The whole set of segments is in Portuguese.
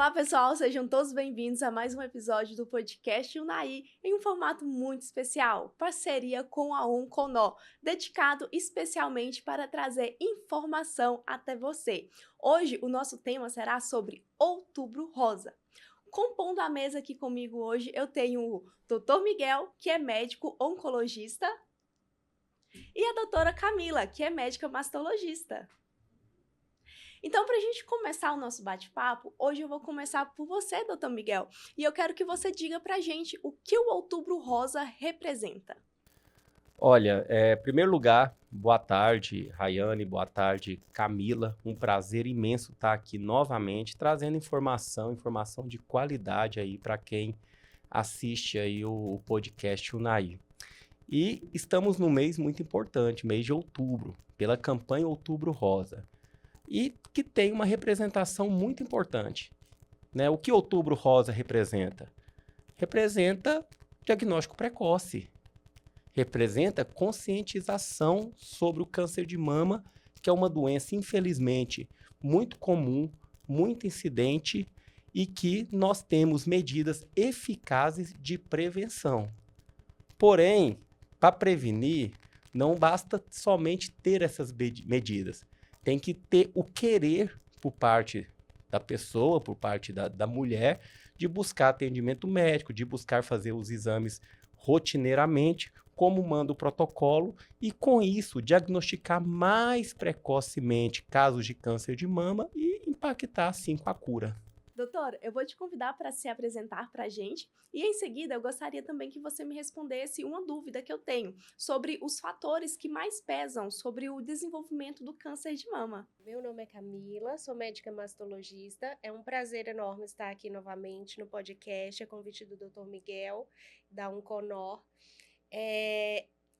Olá, pessoal, sejam todos bem-vindos a mais um episódio do podcast Unai, em um formato muito especial, parceria com a Onconó, dedicado especialmente para trazer informação até você. Hoje, o nosso tema será sobre Outubro Rosa. Compondo a mesa aqui comigo hoje, eu tenho o Dr. Miguel, que é médico oncologista, e a doutora Camila, que é médica mastologista. Então, para a gente começar o nosso bate-papo, hoje eu vou começar por você, doutor Miguel, e eu quero que você diga para a gente o que o Outubro Rosa representa. Olha, em primeiro lugar, boa tarde, Rayane, boa tarde, Camila. Um prazer imenso estar aqui novamente, trazendo informação de qualidade aí para quem assiste aí o podcast Unai. E estamos num mês muito importante, mês de outubro, pela campanha Outubro Rosa, e que tem uma representação muito importante, né? O que Outubro Rosa representa? Representa diagnóstico precoce. Representa conscientização sobre o câncer de mama, que é uma doença, infelizmente, muito comum, muito incidente e que nós temos medidas eficazes de prevenção. Porém, para prevenir, não basta somente ter essas medidas. Tem que ter o querer por parte da pessoa, por parte da mulher, de buscar atendimento médico, de buscar fazer os exames rotineiramente, como manda o protocolo, e com isso diagnosticar mais precocemente casos de câncer de mama e impactar assim com a cura. Doutor, eu vou te convidar para se apresentar para a gente e em seguida eu gostaria também que você me respondesse uma dúvida que eu tenho sobre os fatores que mais pesam sobre o desenvolvimento do câncer de mama. Meu nome é Camila, sou médica mastologista. É um prazer enorme estar aqui novamente no podcast, a convite do Dr. Miguel, da Onconó.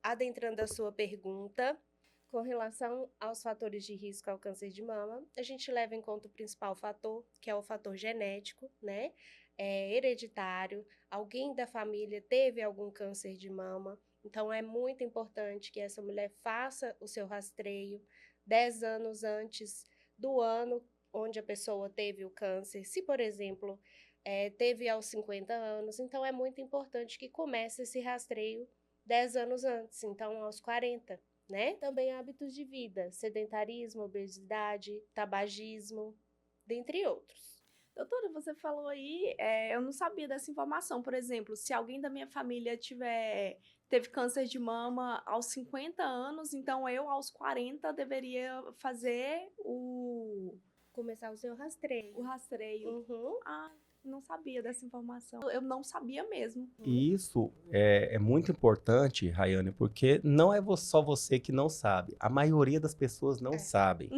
Adentrando a sua pergunta, com relação aos fatores de risco ao câncer de mama, a gente leva em conta o principal fator, que é o fator genético, né? Hereditário, alguém da família teve algum câncer de mama, então é muito importante que essa mulher faça o seu rastreio 10 anos antes do ano onde a pessoa teve o câncer. Se, por exemplo, teve aos 50 anos, então é muito importante que comece esse rastreio 10 anos antes, então aos 40, né? Também hábitos de vida, sedentarismo, obesidade, tabagismo, dentre outros. Doutora, você falou aí, eu não sabia dessa informação. Por exemplo, se alguém da minha família teve câncer de mama aos 50 anos, então eu aos 40 deveria fazer começar o seu rastreio. O rastreio. Uhum. Ah, não sabia dessa informação. Eu não sabia mesmo. E isso é muito importante, Rayane, porque não é só você que não sabe. A maioria das pessoas não sabem,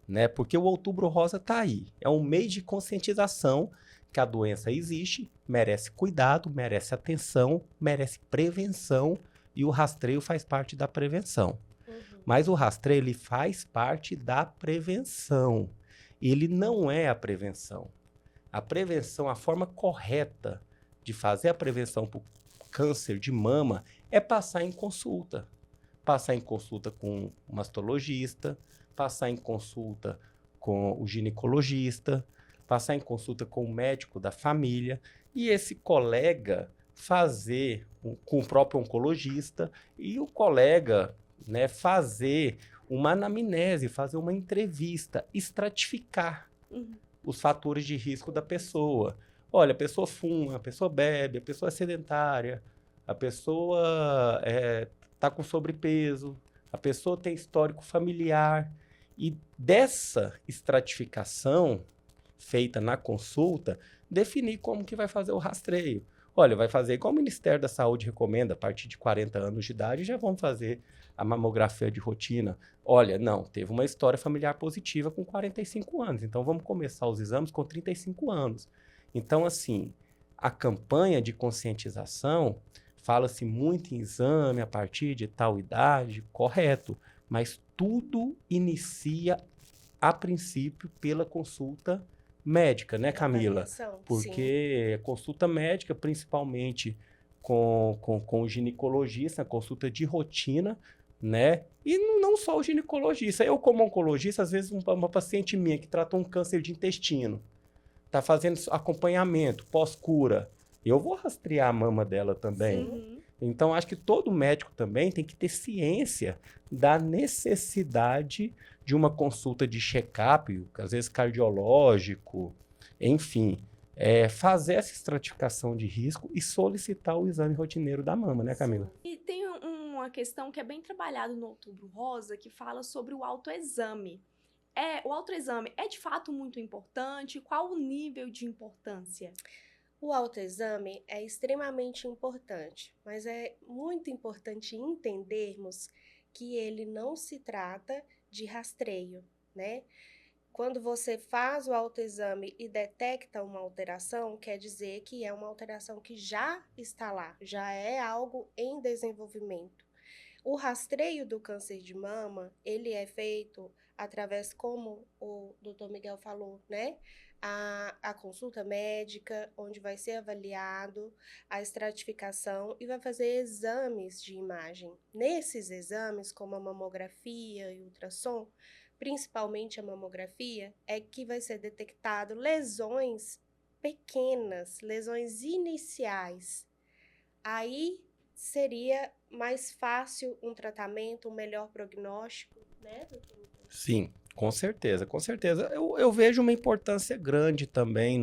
né? Porque o Outubro Rosa está aí. É um mês de conscientização que a doença existe, merece cuidado, merece atenção, merece prevenção e o rastreio faz parte da prevenção. Mas o rastreio, ele faz parte da prevenção. Ele não é a prevenção. A prevenção, a forma correta de fazer a prevenção para o câncer de mama é passar em consulta. Passar em consulta com o mastologista, passar em consulta com o ginecologista, passar em consulta com o médico da família e esse colega fazer com o próprio oncologista e o colega, né, fazer uma anamnese, fazer uma entrevista, estratificar os fatores de risco da pessoa. Olha, a pessoa fuma, a pessoa bebe, a pessoa é sedentária, a pessoa está com sobrepeso, a pessoa tem histórico familiar. E dessa estratificação feita na consulta, definir como que vai fazer o rastreio. Olha, vai fazer igual o Ministério da Saúde recomenda, a partir de 40 anos de idade já vão fazer a mamografia de rotina. Olha, não, teve uma história familiar positiva com 45 anos, então vamos começar os exames com 35 anos. Então, assim, a campanha de conscientização, fala-se muito em exame a partir de tal idade, correto, mas tudo inicia, a princípio, pela consulta médica, né, Camila? Porque consulta médica, principalmente com o ginecologista, a consulta de rotina, né? E não só o ginecologista. Eu, como oncologista, às vezes uma paciente minha que tratou um câncer de intestino, tá fazendo acompanhamento, pós-cura, eu vou rastrear a mama dela também. Sim. Então, acho que todo médico também tem que ter ciência da necessidade de uma consulta de check-up, às vezes cardiológico, enfim, fazer essa estratificação de risco e solicitar o exame rotineiro da mama, né, Camila? E tem uma questão que é bem trabalhada no Outubro Rosa, que fala sobre o autoexame. O autoexame é de fato muito importante? Qual o nível de importância? O autoexame é extremamente importante, mas é muito importante entendermos que ele não se trata de rastreio, né? Quando você faz o autoexame e detecta uma alteração, quer dizer que é uma alteração que já está lá, já é algo em desenvolvimento. O rastreio do câncer de mama, ele é feito através, como o Dr. Miguel falou, né? A consulta médica, onde vai ser avaliado a estratificação e vai fazer exames de imagem. Nesses exames, como a mamografia e ultrassom, principalmente a mamografia, é que vai ser detectado lesões pequenas, lesões iniciais. Aí seria mais fácil um tratamento, um melhor prognóstico, né, doutor? Sim, com certeza, com certeza. Eu vejo uma importância grande também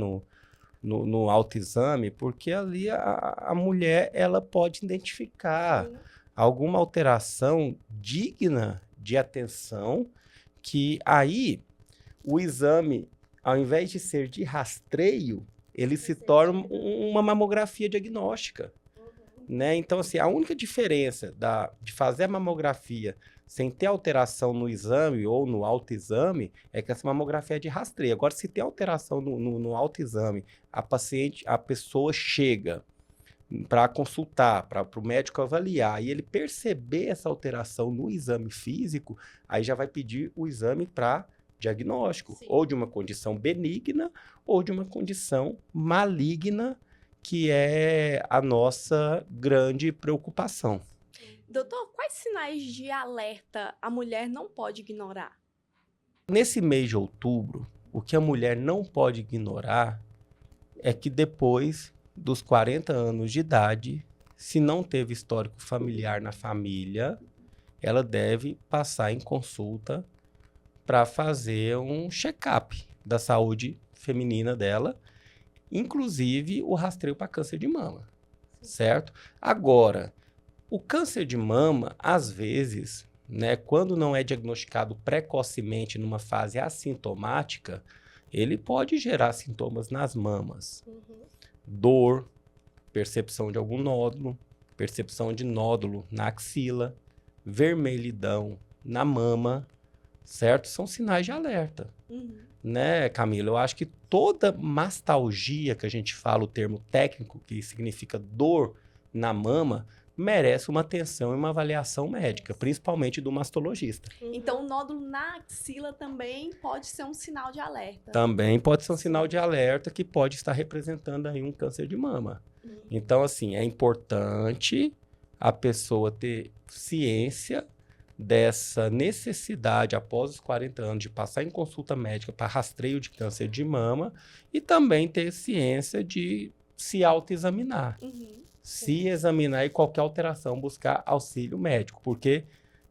no autoexame, porque ali a mulher ela pode identificar alguma alteração digna de atenção, que aí o exame, ao invés de ser de rastreio, ele se torna uma mamografia diagnóstica. Né? Então, assim, a única diferença de fazer a mamografia sem ter alteração no exame ou no autoexame é que essa mamografia é de rastreio. Agora, se tem alteração no autoexame, a pessoa chega para consultar, para o médico avaliar, e ele perceber essa alteração no exame físico, aí já vai pedir o exame para diagnóstico, Sim. ou de uma condição benigna, ou de uma condição maligna, que é a nossa grande preocupação. Doutor, quais sinais de alerta a mulher não pode ignorar? Nesse mês de outubro, o que a mulher não pode ignorar é que depois dos 40 anos de idade, se não teve histórico familiar na família, ela deve passar em consulta para fazer um check-up da saúde feminina dela, inclusive o rastreio para câncer de mama, certo? Agora, o câncer de mama, às vezes, né, quando não é diagnosticado precocemente numa fase assintomática, ele pode gerar sintomas nas mamas. Dor, percepção de algum nódulo, percepção de nódulo na axila, vermelhidão na mama, certo? São sinais de alerta. Né, Camila? Eu acho que toda mastalgia, que a gente fala o termo técnico, que significa dor na mama, merece uma atenção e uma avaliação médica, principalmente do mastologista. Então, o nódulo na axila também pode ser um sinal de alerta. Também pode ser um sinal de alerta que pode estar representando aí um câncer de mama. Então, assim, é importante a pessoa ter ciência dessa necessidade, após os 40 anos, de passar em consulta médica para rastreio de câncer de mama e também ter ciência de se autoexaminar. Se examinar e qualquer alteração, buscar auxílio médico, porque,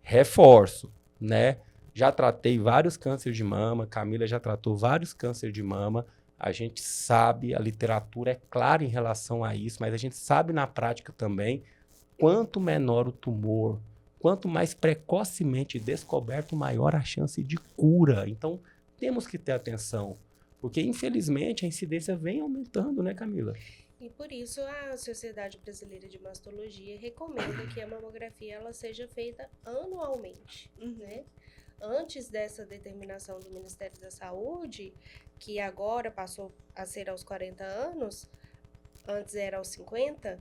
reforço, né? Já tratei vários cânceres de mama, Camila já tratou vários cânceres de mama, a gente sabe, a literatura é clara em relação a isso, mas a gente sabe na prática também, quanto menor o tumor, quanto mais precocemente descoberto, maior a chance de cura. Então, temos que ter atenção, porque, infelizmente, a incidência vem aumentando, né, Camila? E por isso a Sociedade Brasileira de Mastologia recomenda que a mamografia ela seja feita anualmente, né? Antes dessa determinação do Ministério da Saúde, que agora passou a ser aos 40 anos, antes era aos 50,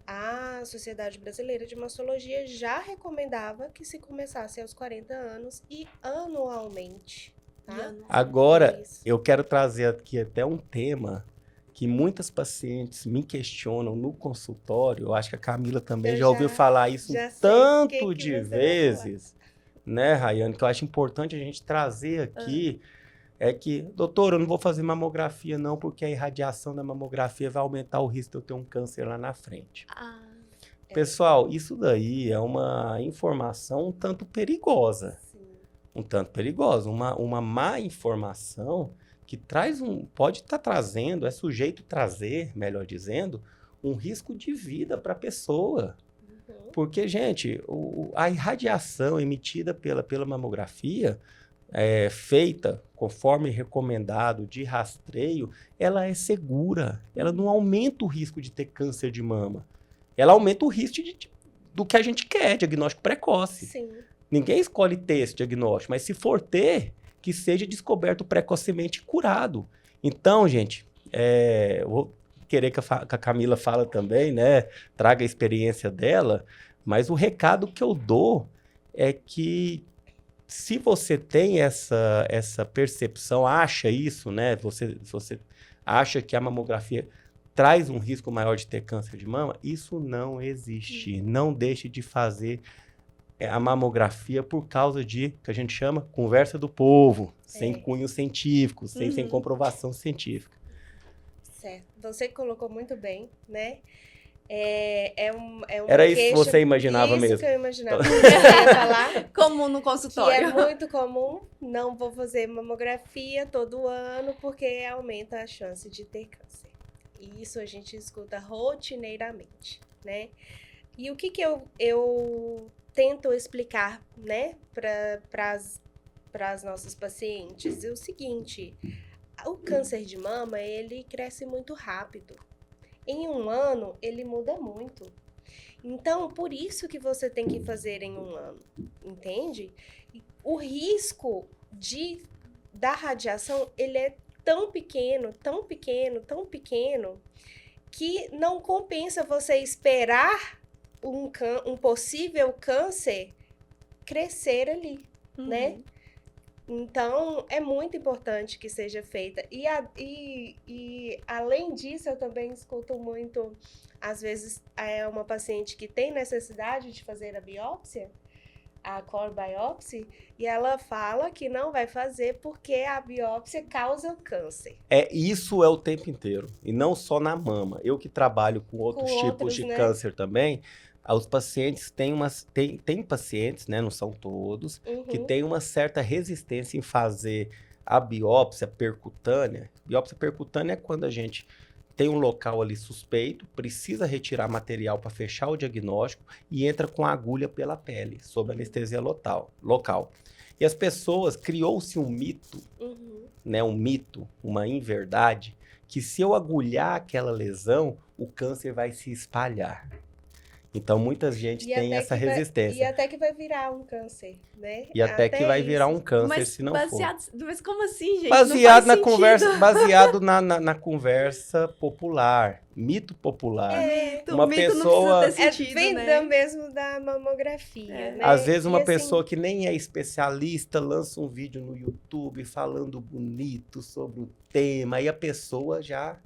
a Sociedade Brasileira de Mastologia já recomendava que se começasse aos 40 anos e anualmente. Tá? Agora, eu quero trazer aqui até um tema que muitas pacientes me questionam no consultório. Eu acho que a Camila também já ouviu falar isso um tanto de vezes, né, Rayane? Que eu acho importante a gente trazer aqui é que, doutor, eu não vou fazer mamografia não, porque a irradiação da mamografia vai aumentar o risco de eu ter um câncer lá na frente. Pessoal, isso daí é uma informação um tanto perigosa. Sim. Um tanto perigosa. Uma má informação que pode estar trazendo, é sujeito trazer, melhor dizendo, um risco de vida para a pessoa. Porque, gente, a irradiação emitida pela mamografia, feita conforme recomendado de rastreio, ela é segura. Ela não aumenta o risco de ter câncer de mama. Ela aumenta o risco do que a gente quer, diagnóstico precoce. Sim. Ninguém escolhe ter esse diagnóstico, mas se for ter, que seja descoberto precocemente e curado. Então, gente, eu vou querer que a Camila fala também, né? Traga a experiência dela, mas o recado que eu dou é que se você tem essa percepção, acha isso, né? Você acha que a mamografia traz um risco maior de ter câncer de mama, isso não existe. Não deixe de fazer a mamografia por causa de, que a gente chama, conversa do povo, sem cunho científico, sem comprovação científica. Certo. Você colocou muito bem, né? Era isso que você imaginava mesmo? Isso que eu imaginava. Eu ia falar comum no consultório. Que é muito comum, não vou fazer mamografia todo ano, porque aumenta a chance de ter câncer. E isso a gente escuta rotineiramente, né? E o que eu tento explicar, né, para as nossas pacientes é o seguinte: o câncer de mama, ele cresce muito rápido. Em um ano, ele muda muito. Então, por isso que você tem que fazer em um ano, entende? O risco da radiação, ele é tão pequeno, tão pequeno, tão pequeno, que não compensa você esperar um possível câncer crescer ali, né? Então, é muito importante que seja feita. E além disso, eu também escuto muito, às vezes, uma paciente que tem necessidade de fazer a biópsia, a core biopsy, e ela fala que não vai fazer porque a biópsia causa câncer. Isso é o tempo inteiro, e não só na mama. Eu que trabalho com outros tipos de câncer também, os pacientes têm pacientes, né, não são todos, que têm uma certa resistência em fazer a biópsia percutânea. Biópsia percutânea é quando a gente tem um local ali suspeito, precisa retirar material para fechar o diagnóstico e entra com a agulha pela pele, sob anestesia local. E as pessoas, criou-se um mito, né, uma inverdade, que se eu agulhar aquela lesão, o câncer vai se espalhar. Então, muita gente tem essa resistência. E até que vai virar um câncer, né? E até que vai virar um câncer, se não for. Mas como assim, gente? Baseado na conversa, baseado na conversa popular, mito popular. Uma pessoa vem mesmo da mamografia, né? Às vezes uma pessoa que nem é especialista lança um vídeo no YouTube falando bonito sobre o tema, e a pessoa já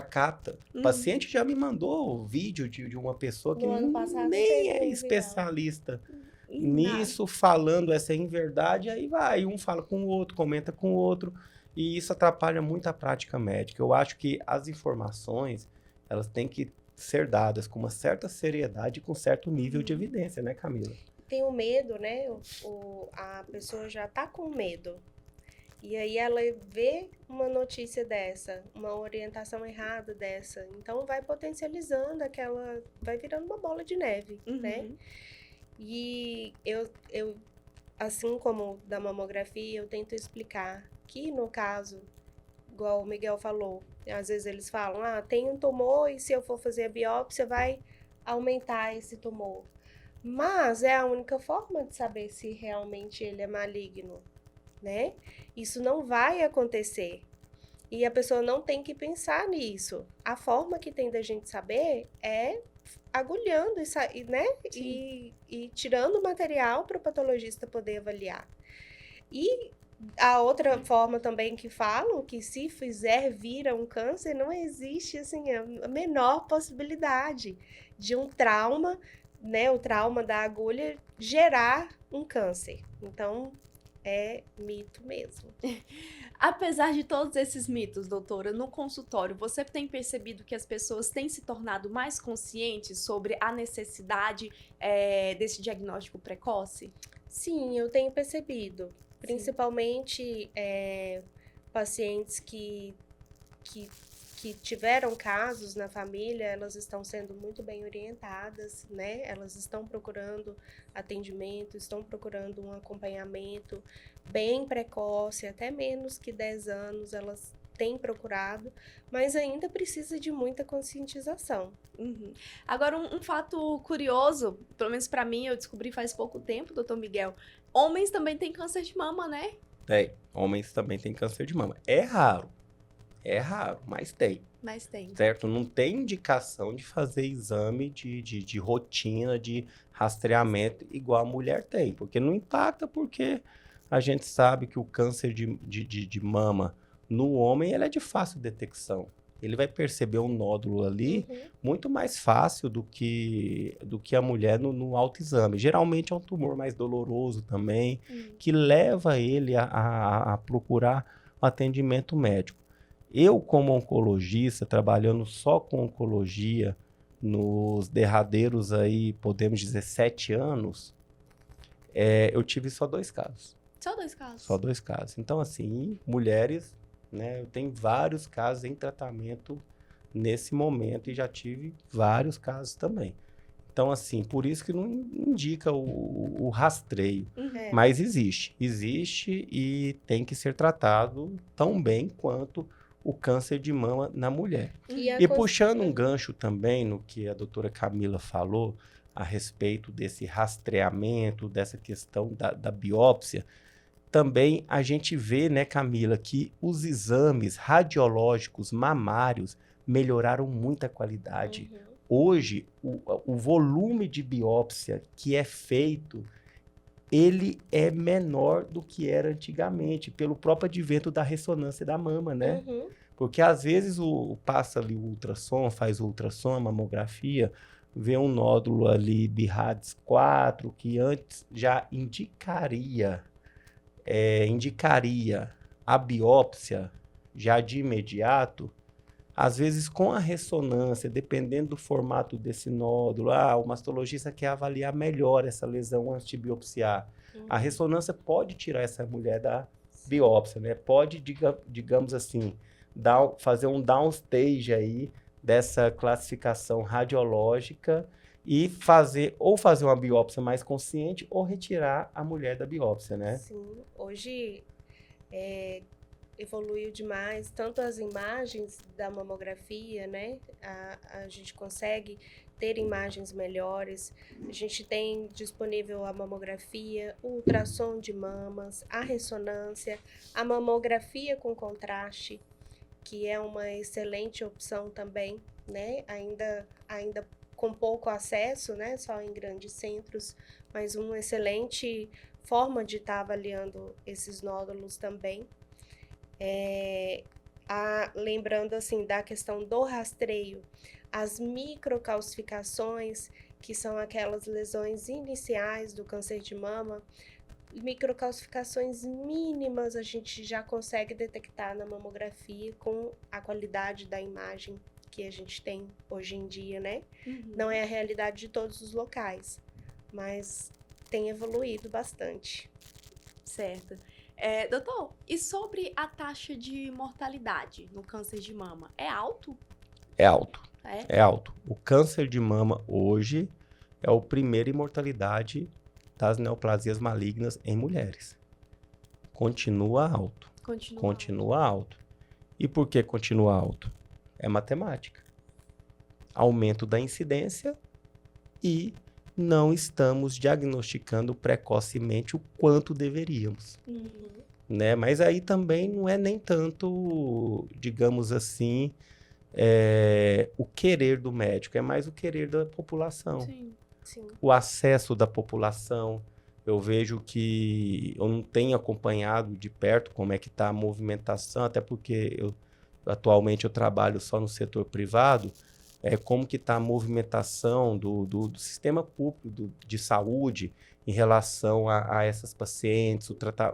capta. O paciente já me mandou vídeo de uma pessoa que nem é especialista nisso, falando essa inverdade, aí vai, um fala com o outro, comenta com o outro, e isso atrapalha muito a prática médica. Eu acho que as informações, elas têm que ser dadas com uma certa seriedade e com certo nível de evidência, né, Camila? Tem o medo, né? A pessoa já tá com medo. E aí ela vê uma notícia dessa, uma orientação errada dessa. Então vai potencializando vai virando uma bola de neve, né? E eu, assim como da mamografia, eu tento explicar que no caso, igual o Miguel falou, às vezes eles falam, tem um tumor e se eu for fazer a biópsia vai aumentar esse tumor. Mas é a única forma de saber se realmente ele é maligno, né? Isso não vai acontecer. E a pessoa não tem que pensar nisso. A forma que tem da gente saber é agulhando né? E tirando o material para o patologista poder avaliar. E a outra forma também que falam que se fizer vir a um câncer, não existe assim, a menor possibilidade de um trauma, né? O trauma da agulha gerar um câncer. Então, é mito mesmo. Apesar de todos esses mitos, doutora, no consultório, você tem percebido que as pessoas têm se tornado mais conscientes sobre a necessidade desse diagnóstico precoce? Sim, eu tenho percebido. Principalmente pacientes que tiveram casos na família, elas estão sendo muito bem orientadas, né? Elas estão procurando atendimento, estão procurando um acompanhamento bem precoce, até menos que 10 anos elas têm procurado, mas ainda precisa de muita conscientização. Uhum. Agora, um fato curioso, pelo menos para mim, eu descobri faz pouco tempo, doutor Miguel, homens também têm câncer de mama, né? Homens também têm câncer de mama. É raro, mas tem. Mas tem. Certo? Não tem indicação de fazer exame de rotina, de rastreamento, igual a mulher tem. Porque não impacta, porque a gente sabe que o câncer de mama no homem ele é de fácil detecção. Ele vai perceber um nódulo ali muito mais fácil do que a mulher no autoexame. Geralmente é um tumor mais doloroso também, que leva ele a procurar um atendimento médico. Eu, como oncologista, trabalhando só com oncologia nos derradeiros aí, podemos dizer, 7 anos, eu tive só 2 casos. Só 2 casos? Só 2 casos. Então, assim, mulheres, né, eu tenho vários casos em tratamento nesse momento e já tive vários casos também. Então, assim, por isso que não indica o rastreio. Mas existe e tem que ser tratado tão bem quanto o câncer de mama na mulher. E puxando um gancho também no que a doutora Camila falou a respeito desse rastreamento, dessa questão da biópsia, também a gente vê, né, Camila, que os exames radiológicos mamários melhoraram muito a qualidade. Hoje, o volume de biópsia que é feito, ele é menor do que era antigamente, pelo próprio advento da ressonância da mama, né? Porque às vezes passa ali o ultrassom, faz o ultrassom, a mamografia, vê um nódulo ali BIRADS 4, que antes já indicaria a biópsia já de imediato. Às vezes, com a ressonância, dependendo do formato desse nódulo, o mastologista quer avaliar melhor essa lesão antes de biopsiar. A ressonância pode tirar essa mulher da biópsia, né? Pode, digamos assim, fazer um downstage aí dessa classificação radiológica e fazer uma biópsia mais consciente ou retirar a mulher da biópsia, né? Sim, hoje evoluiu demais, tanto as imagens da mamografia, né? A gente consegue ter imagens melhores. A gente tem disponível a mamografia, o ultrassom de mamas, a ressonância, a mamografia com contraste, que é uma excelente opção também, né? Ainda com pouco acesso, né? Só em grandes centros, mas uma excelente forma de estar avaliando esses nódulos também. Lembrando assim da questão do rastreio, as microcalcificações, que são aquelas lesões iniciais do câncer de mama, microcalcificações mínimas a gente já consegue detectar na mamografia com a qualidade da imagem que a gente tem hoje em dia, né? Não é a realidade de todos os locais, mas tem evoluído bastante. Certo. Doutor, e sobre a taxa de mortalidade no câncer de mama? É alto? É alto. É alto. O câncer de mama hoje é o primeiro em mortalidade das neoplasias malignas em mulheres. Continua alto. Continua alto. E por que continua alto? É matemática. Aumento da incidência e não estamos diagnosticando precocemente o quanto deveríamos. Né? Mas aí também não é nem tanto, digamos assim, o querer do médico, é mais o querer da população. Sim. O acesso da população. Eu vejo que eu não tenho acompanhado de perto como é que está a movimentação, até porque atualmente eu trabalho só no setor privado, como que está a movimentação do sistema público de saúde em relação a essas pacientes,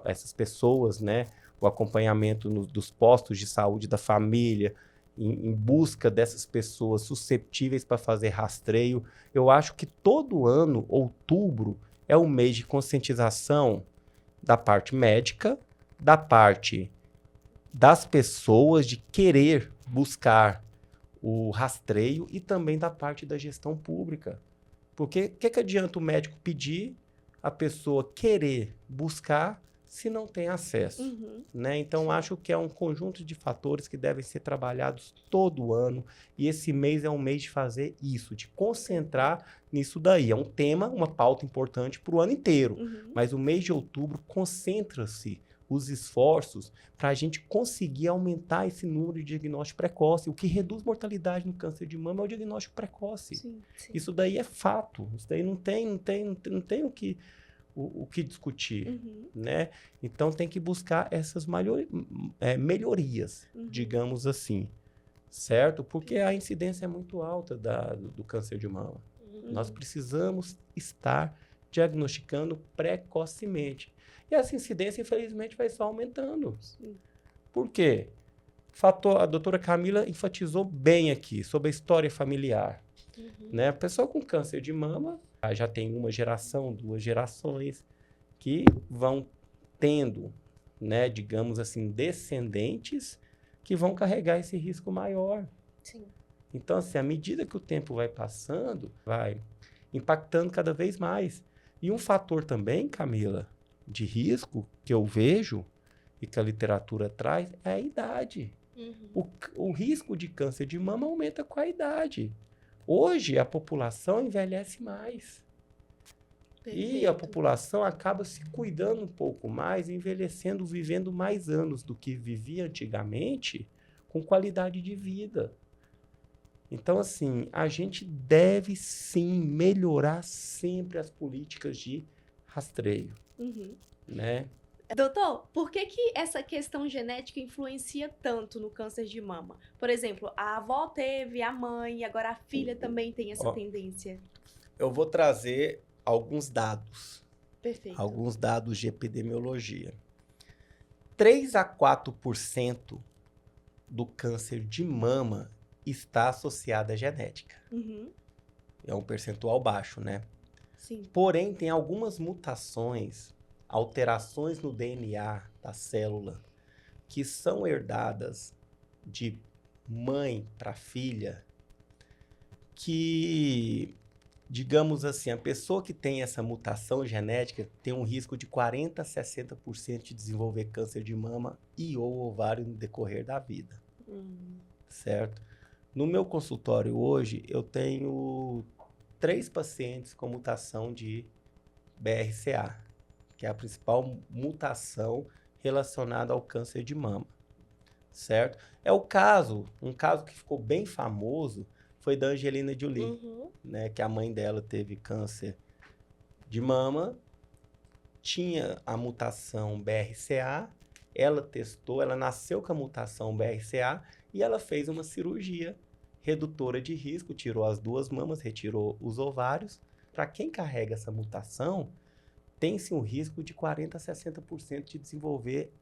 essas pessoas, né? O acompanhamento dos postos de saúde da família, em busca dessas pessoas susceptíveis para fazer rastreio. Eu acho que todo ano, outubro, é um mês de conscientização da parte médica, da parte das pessoas de querer buscar o rastreio e também da parte da gestão pública. Porque o que adianta o médico pedir, a pessoa querer buscar, se não tem acesso? Né? Então, acho que é um conjunto de fatores que devem ser trabalhados todo ano, e esse mês é um mês de fazer isso, de concentrar nisso daí. É um tema, uma pauta importante para o ano inteiro, mas o mês de outubro concentra-se os esforços para a gente conseguir aumentar esse número de diagnóstico precoce. O que reduz mortalidade no câncer de mama é o diagnóstico precoce. Sim. Isso daí é fato. Isso daí não tem o que discutir, né? Então, tem que buscar essas melhorias, digamos assim, certo? Porque a incidência é muito alta do câncer de mama. Nós precisamos estar diagnosticando precocemente. E essa incidência, infelizmente, vai só aumentando. Sim. Por quê? A doutora Camila enfatizou bem aqui sobre a história familiar. Né? A pessoa com câncer de mama já tem uma geração, 2 gerações, que vão tendo, né, digamos assim, descendentes que vão carregar esse risco maior. Sim. Então, assim, à medida que o tempo vai passando, vai impactando cada vez mais. E um fator também, Camila, de risco que eu vejo e que a literatura traz é a idade. O risco de câncer de mama aumenta com a idade. Hoje, a população envelhece mais. Perfeito. E a população acaba se cuidando um pouco mais, envelhecendo, vivendo mais anos do que vivia antigamente, com qualidade de vida. Então, assim, a gente deve, sim, melhorar sempre as políticas de rastreio. Né? Doutor, por que essa questão genética influencia tanto no câncer de mama? Por exemplo, a avó teve, a mãe, agora a filha também tem essa tendência. Eu vou trazer alguns dados. Perfeito. Alguns dados de epidemiologia. 3 a 4% do câncer de mama está associado à genética. É um percentual baixo, né? Sim. Porém, tem algumas mutações, alterações no DNA da célula, que são herdadas de mãe para filha, que, digamos assim, a pessoa que tem essa mutação genética tem um risco de 40% a 60% de desenvolver câncer de mama e ou ovário no decorrer da vida. Certo? No meu consultório hoje, eu tenho 3 pacientes com mutação de BRCA, que é a principal mutação relacionada ao câncer de mama, certo? Um caso que ficou bem famoso foi da Angelina Jolie, né? Que a mãe dela teve câncer de mama, tinha a mutação BRCA, ela testou, ela nasceu com a mutação BRCA e ela fez uma cirurgia redutora de risco, tirou as 2 mamas, retirou os ovários. Para quem carrega essa mutação, tem-se um risco de 40% a 60% de desenvolver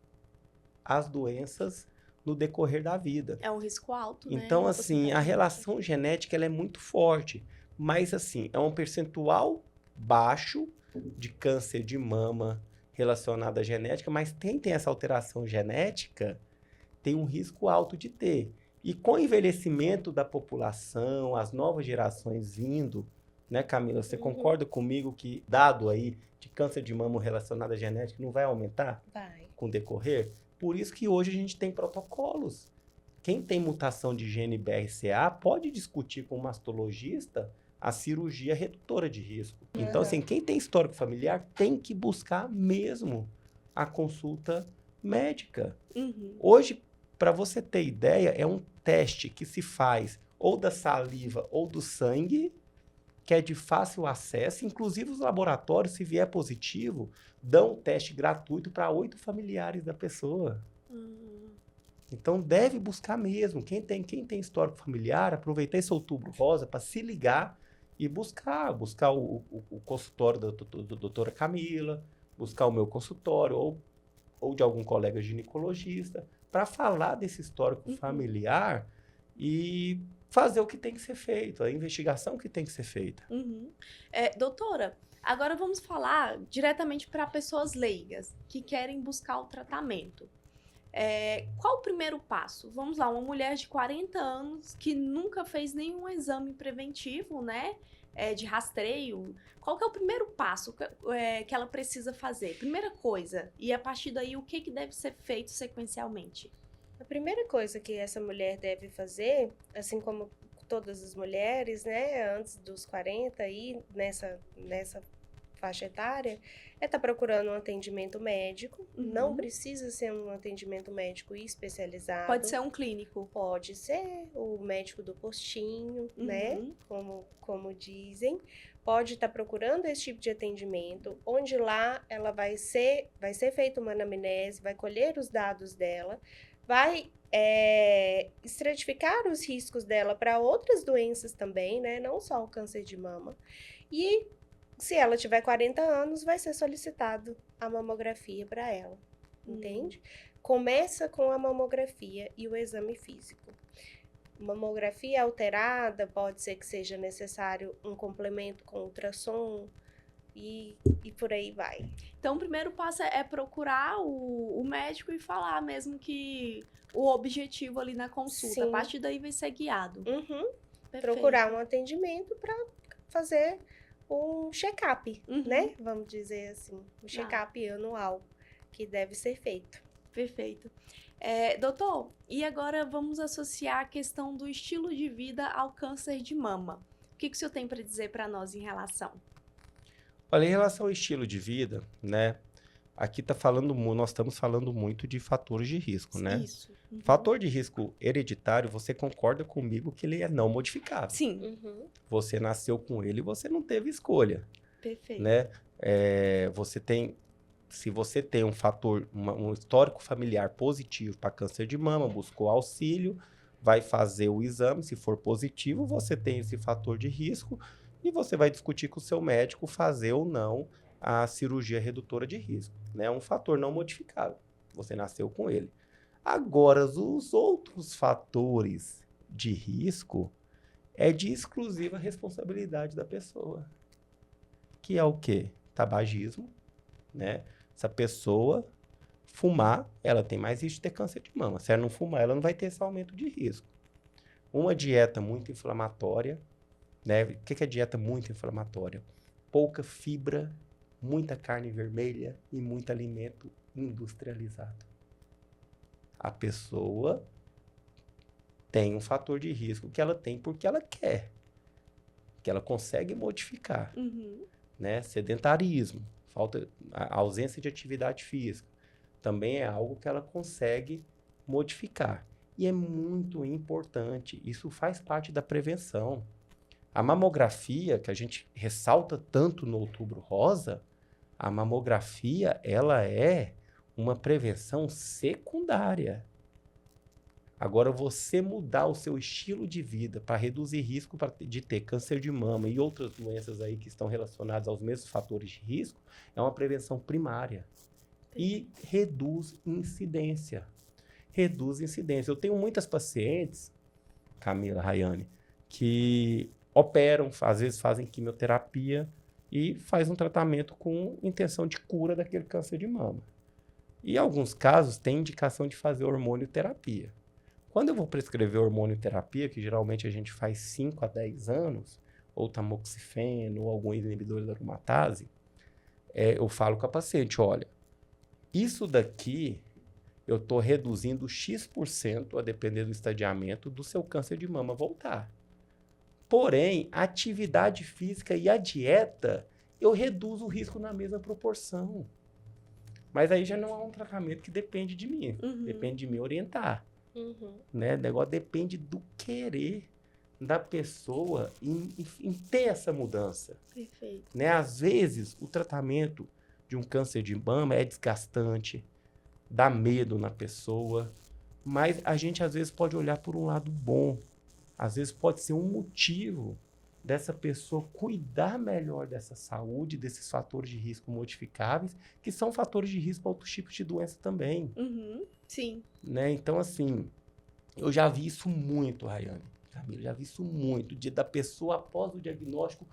as doenças no decorrer da vida. É um risco alto, né? Então, assim, a relação genética ela é muito forte, mas, assim, é um percentual baixo de câncer de mama relacionado à genética, mas quem tem essa alteração genética tem um risco alto de ter. E com o envelhecimento da população, as novas gerações vindo, né, Camila? Você concorda comigo que dado aí de câncer de mama relacionado à genética não vai aumentar? Vai. Com o decorrer? Por isso que hoje a gente tem protocolos. Quem tem mutação de gene BRCA pode discutir com o mastologista a cirurgia redutora de risco. Então, assim, quem tem histórico familiar tem que buscar mesmo a consulta médica. Hoje, para você ter ideia, é um teste que se faz ou da saliva ou do sangue, que é de fácil acesso. Inclusive, os laboratórios, se vier positivo, dão um teste gratuito para 8 familiares da pessoa. Então, deve buscar mesmo. Quem tem histórico familiar, aproveitar esse Outubro Rosa para se ligar e buscar o consultório da doutora Camila, buscar o meu consultório ou de algum colega ginecologista, para falar desse histórico familiar e fazer o que tem que ser feito, a investigação que tem que ser feita. Doutora, agora vamos falar diretamente para pessoas leigas que querem buscar o tratamento. Qual o primeiro passo? Vamos lá, uma mulher de 40 anos que nunca fez nenhum exame preventivo, né? De rastreio. Qual que é o primeiro passo que ela precisa fazer? Primeira coisa. E a partir daí, o que deve ser feito sequencialmente? A primeira coisa que essa mulher deve fazer, assim como todas as mulheres, né, antes dos 40 aí, nessa faixa etária, é estar procurando um atendimento médico. Não precisa ser um atendimento médico especializado. Pode ser um clínico. Pode ser o médico do postinho, né, como dizem. Pode estar procurando esse tipo de atendimento, onde lá ela vai ser feita uma anamnese, vai colher os dados dela, vai estratificar os riscos dela para outras doenças também, né? Não só o câncer de mama. E se ela tiver 40 anos, vai ser solicitado a mamografia para ela, entende? Começa com a mamografia e o exame físico. Mamografia alterada, pode ser que seja necessário um complemento com ultrassom, e por aí vai. Então, o primeiro passo é procurar o médico e falar mesmo que o objetivo ali na consulta. Sim. A partir daí vai ser guiado. Procurar um atendimento para fazer um check-up, né? Vamos dizer assim. Um check-up anual que deve ser feito. Perfeito. Doutor, e agora vamos associar a questão do estilo de vida ao câncer de mama. O que o senhor tem para dizer para nós em relação? Olha, em relação ao estilo de vida, né? Aqui nós estamos falando muito de fatores de risco, né? Isso. Fator de risco hereditário, você concorda comigo que ele é não modificável. Sim. Você nasceu com ele e você não teve escolha. Perfeito. Né? Se você tem um fator, um histórico familiar positivo para câncer de mama, buscou auxílio, vai fazer o exame, se for positivo, você tem esse fator de risco e você vai discutir com o seu médico fazer ou não a cirurgia redutora de risco. É, né? Um fator não modificável, você nasceu com ele. Agora, os outros fatores de risco é de exclusiva responsabilidade da pessoa. Que é o quê? Tabagismo, né? Se a pessoa fumar, ela tem mais risco de ter câncer de mama. Se ela não fumar, ela não vai ter esse aumento de risco. Uma dieta muito inflamatória, né? O que é dieta muito inflamatória? Pouca fibra, muita carne vermelha e muito alimento industrializado. A pessoa tem um fator de risco que ela tem porque ela quer, que ela consegue modificar, né? Sedentarismo, a ausência de atividade física, também é algo que ela consegue modificar. E é muito importante, isso faz parte da prevenção. A mamografia, que a gente ressalta tanto no Outubro Rosa, a mamografia, ela é uma prevenção secundária. Agora, você mudar o seu estilo de vida para reduzir risco de ter câncer de mama e outras doenças aí que estão relacionadas aos mesmos fatores de risco, é uma prevenção primária. E reduz incidência. Reduz incidência. Eu tenho muitas pacientes, Camila, Rayane, que operam, às vezes fazem quimioterapia e faz um tratamento com intenção de cura daquele câncer de mama. E em alguns casos tem indicação de fazer hormonioterapia. Quando eu vou prescrever hormonioterapia, que geralmente a gente faz 5 a 10 anos, ou tamoxifeno, ou algum inibidor da aromatase, eu falo com a paciente, olha, isso daqui eu estou reduzindo X% a depender do estadiamento do seu câncer de mama voltar. Porém, a atividade física e a dieta, eu reduzo o risco na mesma proporção. Mas aí já não é um tratamento que depende de mim. Depende de me orientar. Né? O negócio depende do querer da pessoa em ter essa mudança. Perfeito. Né? Às vezes, o tratamento de um câncer de mama é desgastante, dá medo na pessoa, Mas a gente, às vezes, pode olhar por um lado bom. Às vezes, pode ser um motivo dessa pessoa cuidar melhor dessa saúde, desses fatores de risco modificáveis, que são fatores de risco para outros tipos de doença também. Sim. Né? Então, assim, eu já vi isso muito, Rayane. Camila, já vi isso muito, da pessoa, após o diagnóstico,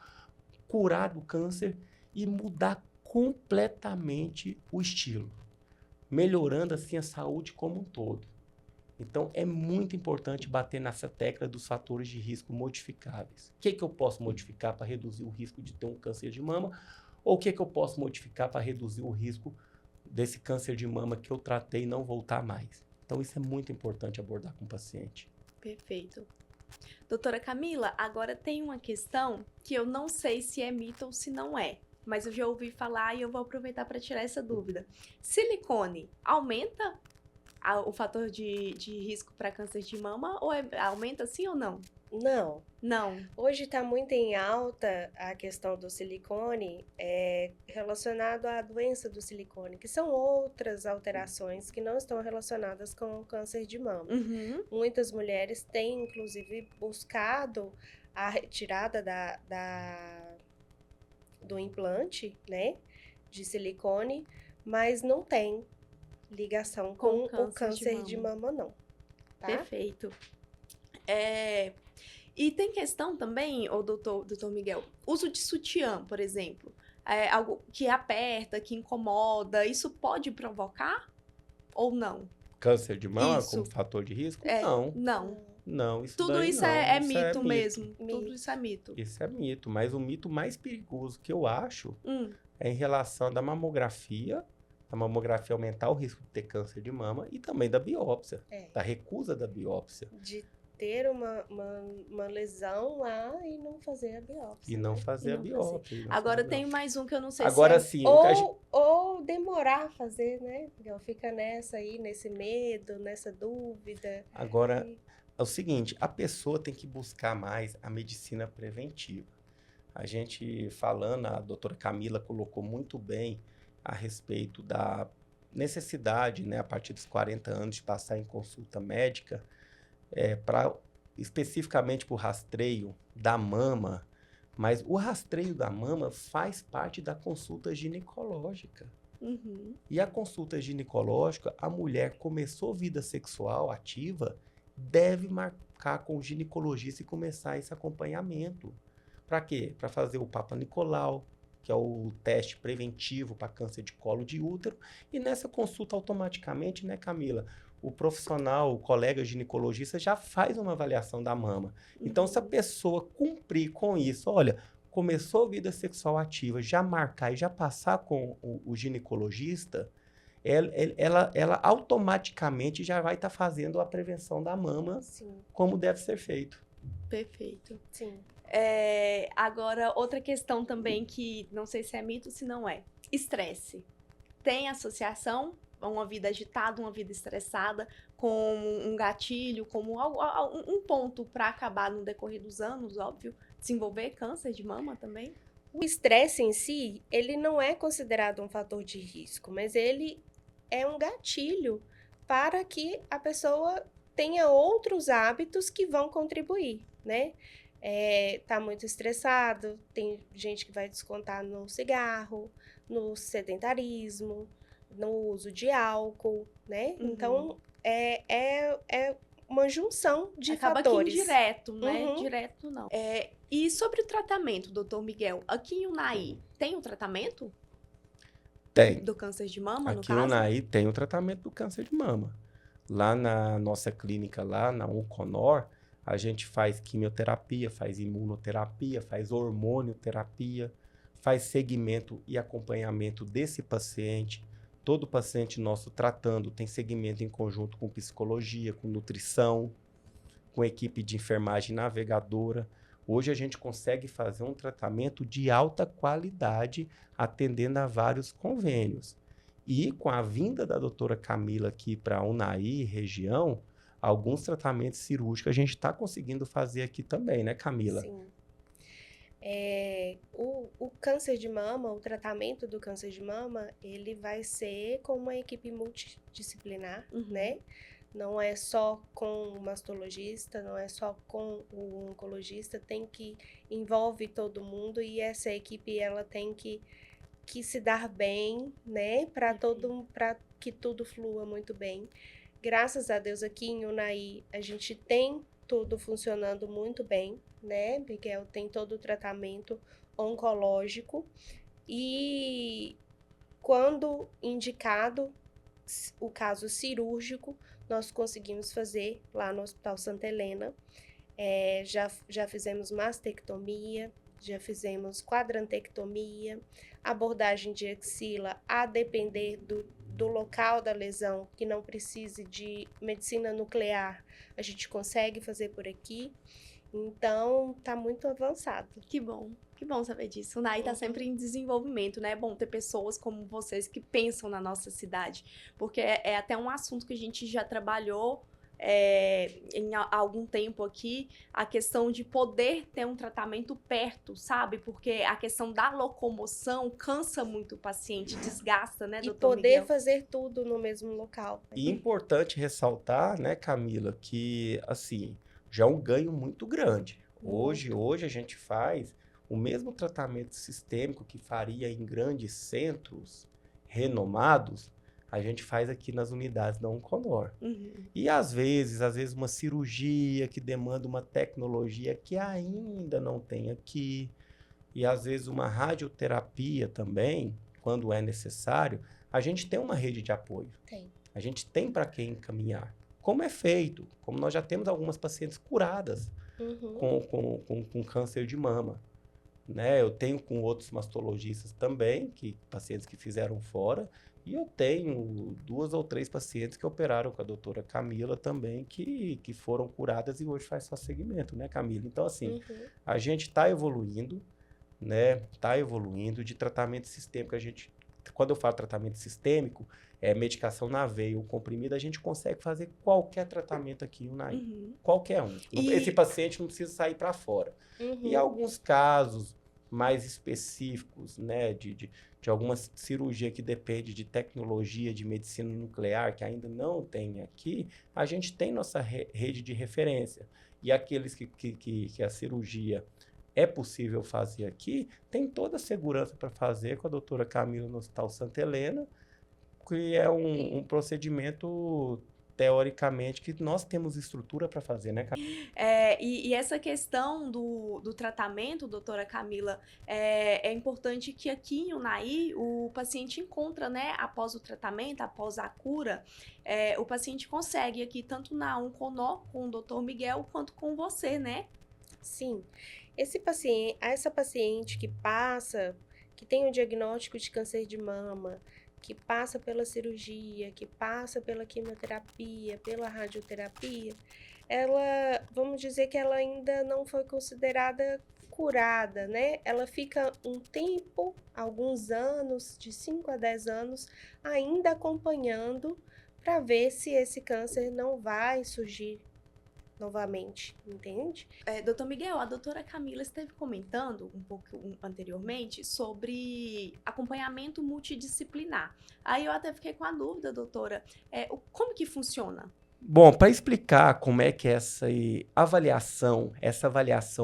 curar do câncer e mudar completamente o estilo, melhorando, assim, a saúde como um todo. Então, é muito importante bater nessa tecla dos fatores de risco modificáveis. O que eu posso modificar para reduzir o risco de ter um câncer de mama? Ou o que eu posso modificar para reduzir o risco desse câncer de mama que eu tratei e não voltar mais? Então, isso é muito importante abordar com o paciente. Perfeito. Doutora Camila, agora tem uma questão que eu não sei se é mito ou se não é, mas eu já ouvi falar e eu vou aproveitar para tirar essa dúvida. Silicone aumenta o fator de risco para câncer de mama ou aumenta sim ou não? Não. Não. Hoje está muito em alta a questão do silicone relacionado à doença do silicone, que são outras alterações que não estão relacionadas com o câncer de mama. Muitas mulheres têm, inclusive, buscado a retirada do implante, né, de silicone, mas não tem ligação com o câncer de mama, não. Tá? Perfeito. E tem questão também, doutor Miguel, uso de sutiã, por exemplo, algo que aperta, que incomoda, isso pode provocar ou não? Câncer de mama como fator de risco? Não, isso tudo daí isso não. é Isso mito mesmo. Tudo isso é mito. Isso é mito, mas o mito mais perigoso que eu acho é em relação da mamografia, a mamografia aumentar o risco de ter câncer de mama e também da biópsia, da recusa da biópsia. De ter uma lesão lá e não fazer a biópsia. E não fazer a biópsia. Agora tem mais um que eu não sei Agora, se é... sim, ou demorar a fazer, né? Fica nessa aí, nesse medo, nessa dúvida. Agora, é o seguinte, a pessoa tem que buscar mais a medicina preventiva. A gente falando, a doutora Camila colocou muito bem a respeito da necessidade, né, a partir dos 40 anos, de passar em consulta médica, especificamente para o rastreio da mama, mas o rastreio da mama faz parte da consulta ginecológica. E a consulta ginecológica, a mulher começou vida sexual ativa, deve marcar com o ginecologista e começar esse acompanhamento. Para quê? Para fazer o Papa Nicolau, que é o teste preventivo para câncer de colo de útero, e nessa consulta automaticamente, né, Camila, o profissional, o colega ginecologista já faz uma avaliação da mama. Então, se a pessoa cumprir com isso, olha, começou a vida sexual ativa, já marcar e já passar com o ginecologista, ela automaticamente já vai estar fazendo a prevenção da mama. Sim. Como deve ser feito. Perfeito. Sim. Agora, outra questão também que não sei se é mito, se não é. Estresse. Tem associação? Uma vida agitada, uma vida estressada, com um gatilho, como um ponto para acabar no decorrer dos anos, óbvio, desenvolver câncer de mama também? O estresse em si, ele não é considerado um fator de risco, mas ele é um gatilho para que a pessoa tenha outros hábitos que vão contribuir, né? Tá muito estressado, tem gente que vai descontar no cigarro, no sedentarismo, no uso de álcool, né? Então, é uma junção de fatores. Acaba que indireto, né? Direto não. E sobre o tratamento, doutor Miguel, aqui em Unai, tem o tratamento? Tem. Do câncer de mama, aqui no caso? Aqui em Unai tem o tratamento do câncer de mama. Lá na nossa clínica, lá na Onconor, a gente faz quimioterapia, faz imunoterapia, faz hormonioterapia, faz segmento e acompanhamento desse paciente. Todo paciente nosso tratando tem segmento em conjunto com psicologia, com nutrição, com equipe de enfermagem navegadora. Hoje a gente consegue fazer um tratamento de alta qualidade, atendendo a vários convênios. E com a vinda da doutora Camila aqui para a Unai região, alguns tratamentos cirúrgicos a gente está conseguindo fazer aqui também, né, Camila? Sim. O câncer de mama, o tratamento do câncer de mama, ele vai ser com uma equipe multidisciplinar, né? Não é só com o mastologista, não é só com o oncologista, envolve todo mundo e essa equipe ela tem que se dar bem, né, para que tudo flua muito bem. Graças a Deus aqui em Unai a gente tem tudo funcionando muito bem, né? Miguel tem todo o tratamento oncológico e quando indicado o caso cirúrgico, nós conseguimos fazer lá no Hospital Santa Helena. Já fizemos mastectomia, já fizemos quadrantectomia, abordagem de axila, a depender do local da lesão, que não precise de medicina nuclear, a gente consegue fazer por aqui. Então, tá muito avançado. Que bom saber disso. O NAI tá sempre em desenvolvimento, né? É bom ter pessoas como vocês que pensam na nossa cidade, porque é até um assunto que a gente já trabalhou em algum tempo aqui, a questão de poder ter um tratamento perto, sabe? Porque a questão da locomoção cansa muito o paciente, desgasta, né, doutor Miguel? E poder fazer tudo no mesmo local. E importante ressaltar, né, Camila, que, assim, já é um ganho muito grande. Hoje a gente faz o mesmo tratamento sistêmico que faria em grandes centros renomados, a gente faz aqui nas unidades da Onconor. E às vezes uma cirurgia que demanda uma tecnologia que ainda não tem aqui, e às vezes uma radioterapia também, quando é necessário, a gente tem uma rede de apoio. Tem. A gente tem para quem encaminhar. Como é feito? Como nós já temos algumas pacientes curadas com câncer de mama. Né? Eu tenho com outros mastologistas também, pacientes que fizeram fora, e eu tenho 2 ou 3 pacientes que operaram com a doutora Camila também, que foram curadas e hoje faz só segmento, né, Camila? Então, assim, a gente está evoluindo, né? Está evoluindo de tratamento sistêmico. Quando eu falo tratamento sistêmico, medicação na veia ou comprimido, a gente consegue fazer qualquer tratamento aqui, Unai. Qualquer um. Esse paciente não precisa sair para fora. E alguns casos mais específicos, né, de alguma cirurgia que depende de tecnologia de medicina nuclear, que ainda não tem aqui, a gente tem nossa rede de referência. E aqueles que a cirurgia é possível fazer aqui, tem toda a segurança para fazer com a doutora Camila no Hospital Santa Helena, que é um procedimento, teoricamente, que nós temos estrutura para fazer, né, Camila? E essa questão do tratamento, doutora Camila, é importante que aqui em Unai o paciente encontra, né, após o tratamento, após a cura, o paciente consegue aqui, tanto na Onconor, com o doutor Miguel, quanto com você, né? Sim. Essa paciente que tem o diagnóstico de câncer de mama, que passa pela cirurgia, que passa pela quimioterapia, pela radioterapia, vamos dizer que ela ainda não foi considerada curada, né? Ela fica um tempo, alguns anos, de 5 a 10 anos, ainda acompanhando para ver se esse câncer não vai surgir novamente, entende? Doutor Miguel, a doutora Camila esteve comentando um pouco anteriormente sobre acompanhamento multidisciplinar. Aí eu até fiquei com a dúvida, doutora, como que funciona? Bom, para explicar como é que é essa avaliação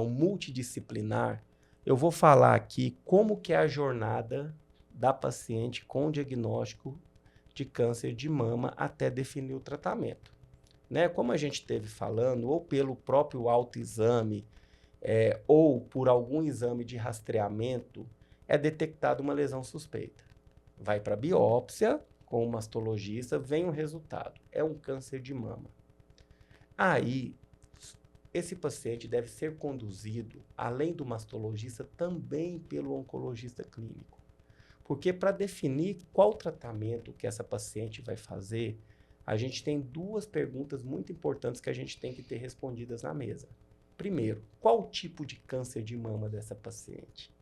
multidisciplinar, eu vou falar aqui como que é a jornada da paciente com diagnóstico de câncer de mama até definir o tratamento. Né? Como a gente esteve falando, ou pelo próprio autoexame, ou por algum exame de rastreamento, é detectada uma lesão suspeita. Vai para a biópsia, com o mastologista, vem o resultado. É um câncer de mama. Aí, esse paciente deve ser conduzido, além do mastologista, também pelo oncologista clínico. Porque para definir qual tratamento que essa paciente vai fazer, a gente tem 2 perguntas muito importantes que a gente tem que ter respondidas na mesa. Primeiro, qual o tipo de câncer de mama dessa paciente?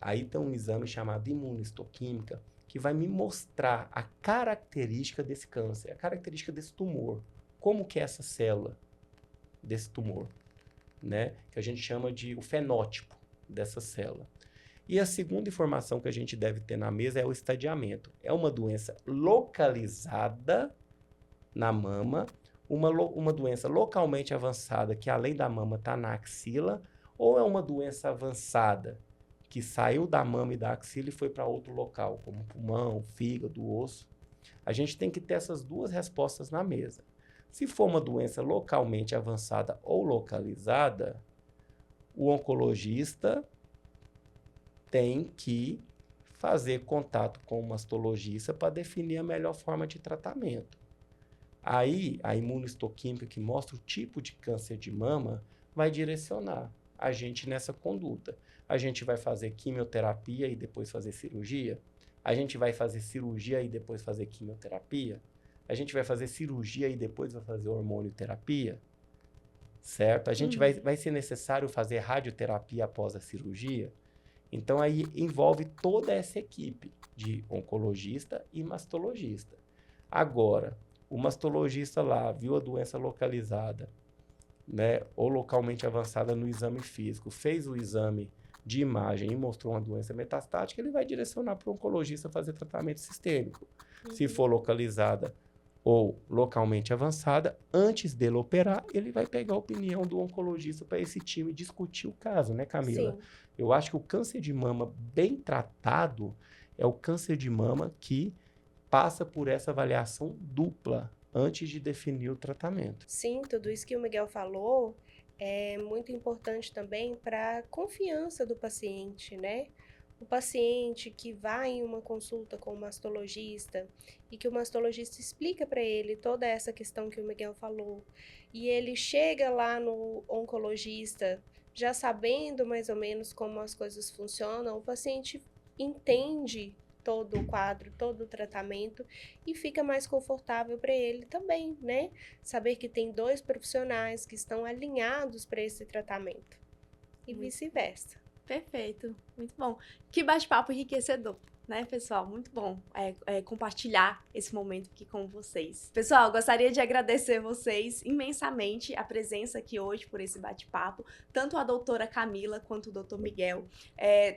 Aí tem um exame chamado imunohistoquímica que vai me mostrar a característica desse câncer, a característica desse tumor. Como que é essa célula desse tumor, né? Que a gente chama de o fenótipo dessa célula. E a segunda informação que a gente deve ter na mesa é o estadiamento. É uma doença localizada na mama uma doença localmente avançada, que além da mama está na axila, ou é uma doença avançada, que saiu da mama e da axila e foi para outro local, como pulmão, fígado, osso. A gente tem que ter essas duas respostas na mesa. Se for uma doença localmente avançada ou localizada, o oncologista tem que fazer contato com o mastologista para definir a melhor forma de tratamento. Aí, a imunohistoquímica, que mostra o tipo de câncer de mama, vai direcionar a gente nessa conduta. A gente vai fazer quimioterapia e depois fazer cirurgia? A gente vai fazer cirurgia e depois fazer quimioterapia? A gente vai fazer cirurgia e depois vai fazer hormonioterapia? Certo? A gente vai ser necessário fazer radioterapia após a cirurgia? Então, aí envolve toda essa equipe de oncologista e mastologista. Agora, o mastologista lá viu a doença localizada, né, ou localmente avançada no exame físico, fez o exame de imagem e mostrou uma doença metastática, ele vai direcionar para o oncologista fazer tratamento sistêmico. Se for localizada ou localmente avançada, antes dele operar, ele vai pegar a opinião do oncologista para esse time discutir o caso, né, Camila? Sim. Eu acho que o câncer de mama bem tratado é o câncer de mama que passa por essa avaliação dupla antes de definir o tratamento. Sim, tudo isso que o Miguel falou é muito importante também para a confiança do paciente, né? O paciente que vai em uma consulta com o mastologista e que o mastologista explica para ele toda essa questão que o Miguel falou, e ele chega lá no oncologista já sabendo mais ou menos como as coisas funcionam, o paciente entende todo o quadro, todo o tratamento e fica mais confortável para ele também, né? Saber que tem 2 profissionais que estão alinhados para esse tratamento e vice-versa. Perfeito, muito bom. Que bate-papo enriquecedor, né, pessoal? Muito bom compartilhar esse momento aqui com vocês. Pessoal, gostaria de agradecer vocês imensamente a presença aqui hoje por esse bate-papo. Tanto a doutora Camila quanto o doutor Miguel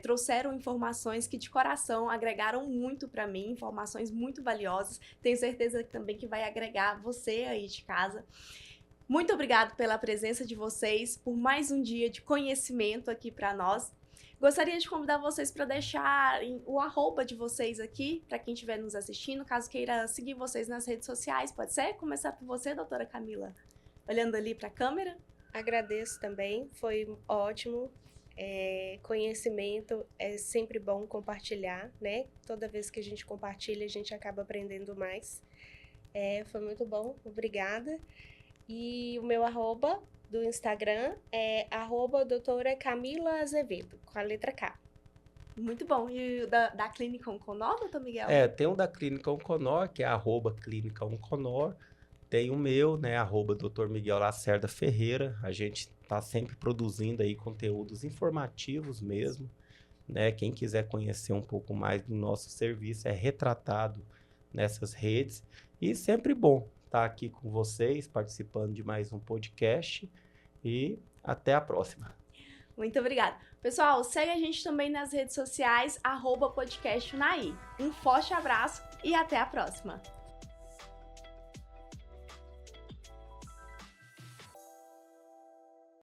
trouxeram informações que de coração agregaram muito para mim, informações muito valiosas. Tenho certeza também que vai agregar você aí de casa. Muito obrigado pela presença de vocês, por mais um dia de conhecimento aqui para nós. Gostaria de convidar vocês para deixarem o @ de vocês aqui, para quem estiver nos assistindo, caso queira seguir vocês nas redes sociais, pode ser? Começar por você, doutora Camila, olhando ali para a câmera. Agradeço também, foi ótimo. Conhecimento é sempre bom compartilhar, né? Toda vez que a gente compartilha, a gente acaba aprendendo mais. Foi muito bom, obrigada. E o meu @ do Instagram é @doutora Camila Azevedo, com a letra K. Muito bom. E o da Clínica Onconor, doutor Miguel? Tem um da Clínica Onconor, que é @Clínica Onconor. Tem o meu, né, @Dr. Miguel Lacerda Ferreira. A gente está sempre produzindo aí conteúdos informativos mesmo, né? Quem quiser conhecer um pouco mais do nosso serviço é retratado nessas redes. E sempre bom estar aqui com vocês, participando de mais um podcast. E até a próxima. Muito obrigada. Pessoal, segue a gente também nas redes sociais, @podcastunai. Um forte abraço e até a próxima.